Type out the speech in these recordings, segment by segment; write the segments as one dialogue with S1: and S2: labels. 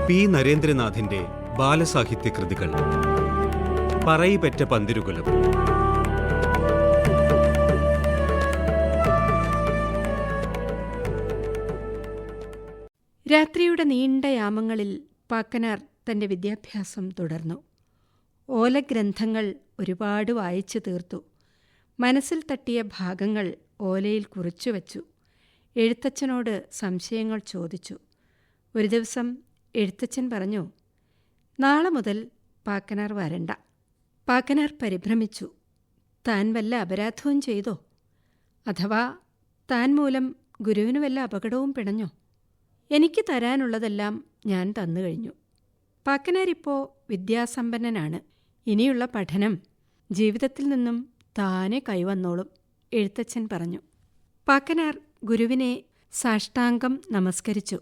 S1: P നരേന്ദ്രനാഥിന്റെ ബാലസാഹിത്യ കൃതികൾ. പറയിപെറ്റ പന്തിരുകുലം.
S2: രാത്രിയുടെ നീണ്ട യാമങ്ങളിൽ പാക്കനാർ തന്റെ വിദ്യാഭ്യാസം തുടർന്നു. ഓലഗ്രന്ഥങ്ങൾ ഒരുപാട് വായിച്ചു തീർത്തു. മനസ്സിൽ തട്ടിയ ഭാഗങ്ങൾ ഓലയിൽ കുറിച്ചുവച്ചു. എഴുത്തച്ഛനോട് സംശയങ്ങൾ ചോദിച്ചു. ഒരു ദിവസം എഴുത്തച്ഛൻ പറഞ്ഞു, നാളെ മുതൽ പാക്കനാർ വരണ്ട. പാക്കനാർ പരിഭ്രമിച്ചു. താൻ വല്ല അപരാധവും ചെയ്തോ? അഥവാ താൻ മൂലം ഗുരുവിന് വല്ല അപകടവും പിണഞ്ഞോ? എനിക്ക് തരാനുള്ളതെല്ലാം ഞാൻ തന്നു കഴിഞ്ഞു. പാക്കനാരിപ്പോൾ വിദ്യാസമ്പന്നനാണ്. ഇനിയുള്ള പഠനം ജീവിതത്തിൽ നിന്നും താനെ കൈവന്നോളും, എഴുത്തച്ഛൻ പറഞ്ഞു. പാക്കനാർ ഗുരുവിനെ സാഷ്ടാംഗം നമസ്കരിച്ചു.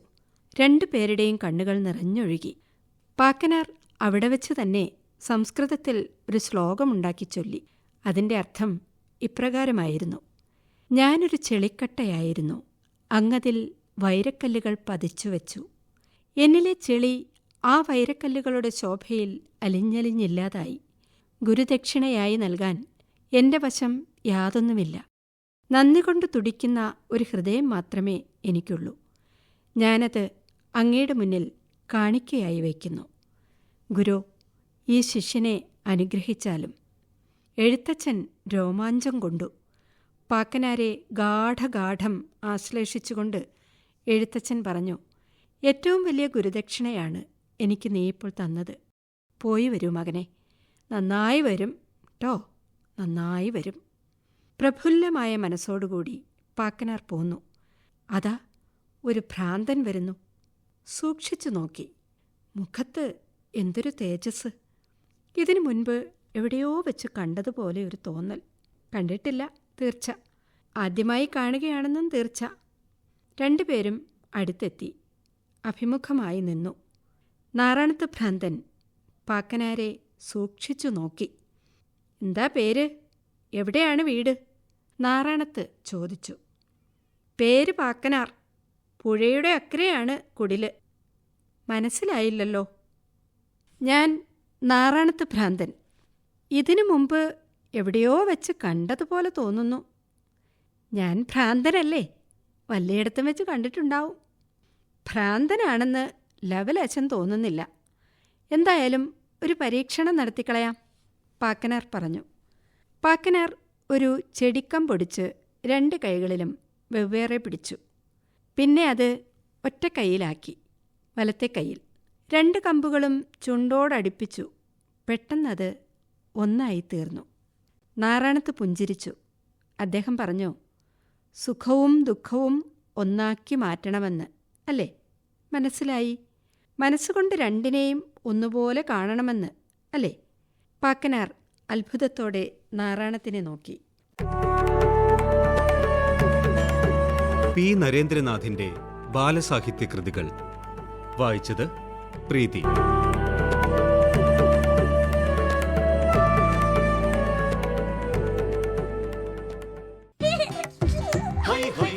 S2: രണ്ടുപേരുടെയും കണ്ണുകൾ നിറഞ്ഞൊഴുകി. പാക്കനാർ അവിടെ വെച്ച് തന്നെ സംസ്കൃതത്തിൽ ഒരു ശ്ലോകമുണ്ടാക്കി ചൊല്ലി. അതിൻ്റെ അർത്ഥം ഇപ്രകാരമായിരുന്നു: ഞാനൊരു ചെളിക്കട്ടയായിരുന്നു, അങ്ങതിൽ വൈരക്കല്ലുകൾ പതിച്ചുവെച്ചു. എന്നിലെ ചെളി ആ വൈരക്കല്ലുകളുടെ ശോഭയിൽ അലിഞ്ഞലിഞ്ഞില്ലാതായി. ഗുരുദക്ഷിണയായി നൽകാൻ എൻ്റെ വശം യാതൊന്നുമില്ല. നന്ദി കൊണ്ട് തുടിക്കുന്ന ഒരു ഹൃദയം മാത്രമേ എനിക്കുള്ളൂ. ഞാനത് അങ്ങയുടെ മുന്നിൽ കാണിക്കയായി വയ്ക്കുന്നു. ഗുരു, ഈ ശിഷ്യനെ അനുഗ്രഹിച്ചാലും. എഴുത്തച്ഛൻ രോമാഞ്ചം കൊണ്ടു. പാക്കനാരെ ഗാഠഗാഠം ആശ്ലേഷിച്ചുകൊണ്ട് എഴുത്തച്ഛൻ പറഞ്ഞു, ഏറ്റവും വലിയ ഗുരുദക്ഷിണയാണ് എനിക്ക് നീ ഇപ്പോൾ തന്നത്. പോയി വരൂ മകനെ. നന്നായി വരും ട്ടോ, നന്നായി വരും. പ്രഫുല്ലമായ മനസ്സോടുകൂടി പാക്കനാർ പോന്നു. അതാ ഒരു ഭ്രാന്തൻ വരുന്നു. സൂക്ഷിച്ചു നോക്കി. മുഖത്ത് എന്തൊരു തേജസ്! ഇതിനു മുൻപ് എവിടെയോ വെച്ച് കണ്ടതുപോലെ ഒരു തോന്നൽ. കണ്ടിട്ടില്ല തീർച്ച, ആദ്യമായി കാണുകയാണെന്നും തീർച്ച. രണ്ടുപേരും അടുത്തെത്തി അഭിമുഖമായി നിന്നു. നാറാണത്ത് ഭ്രാന്തൻ പാക്കനാരെ സൂക്ഷിച്ചു നോക്കി. എന്താ പേര്? എവിടെയാണ് വീട്? നാറാണത്ത് ചോദിച്ചു. പേര് പാക്കനാർ, പുഴയുടെ അക്കരെയാണ് കുടില്. മനസ്സിലായില്ലല്ലോ. ഞാൻ നാറാണത്ത് ഭ്രാന്തൻ. ഇതിനു മുമ്പ് എവിടെയോ വെച്ച് കണ്ടതുപോലെ തോന്നുന്നു. ഞാൻ ഭ്രാന്തനല്ലേ? വല്ലയിടത്തും വെച്ച് കണ്ടിട്ടുണ്ടാവും. ഭ്രാന്തനാണെന്ന് ലവലച്ഛൻ തോന്നുന്നില്ല. എന്തായാലും ഒരു പരീക്ഷണം നടത്തിക്കളയാം, പാക്കനാർ പറഞ്ഞു. പാക്കനാർ ഒരു ചെടിക്കം പൊടിച്ച് രണ്ട് കൈകളിലും വെവ്വേറെ പിടിച്ചു. പിന്നെ അത് ഒറ്റ കൈയിലാക്കി, വലത്തെ കൈയിൽ. രണ്ട് കമ്പുകളും ചുണ്ടോടടുപ്പിച്ചു. പെട്ടെന്നത് ഒന്നായി തീർന്നു. നാറാണത്ത് പുഞ്ചിരിച്ചു. അദ്ദേഹം പറഞ്ഞു, സുഖവും ദുഃഖവും ഒന്നാക്കി മാറ്റണമെന്ന് അല്ലേ? മനസ്സിലായി. മനസ്സുകൊണ്ട് രണ്ടിനെയും ഒന്നുപോലെ കാണണമെന്ന് അല്ലേ? പാക്കനാർ അത്ഭുതത്തോടെ നാറാണത്തിനെ നോക്കി.
S1: പി നരേന്ദ്രനാഥിന്റെ ബാലസാഹിത്യ കൃതികൾ. വായിച്ചത് പ്രീതി.
S3: High high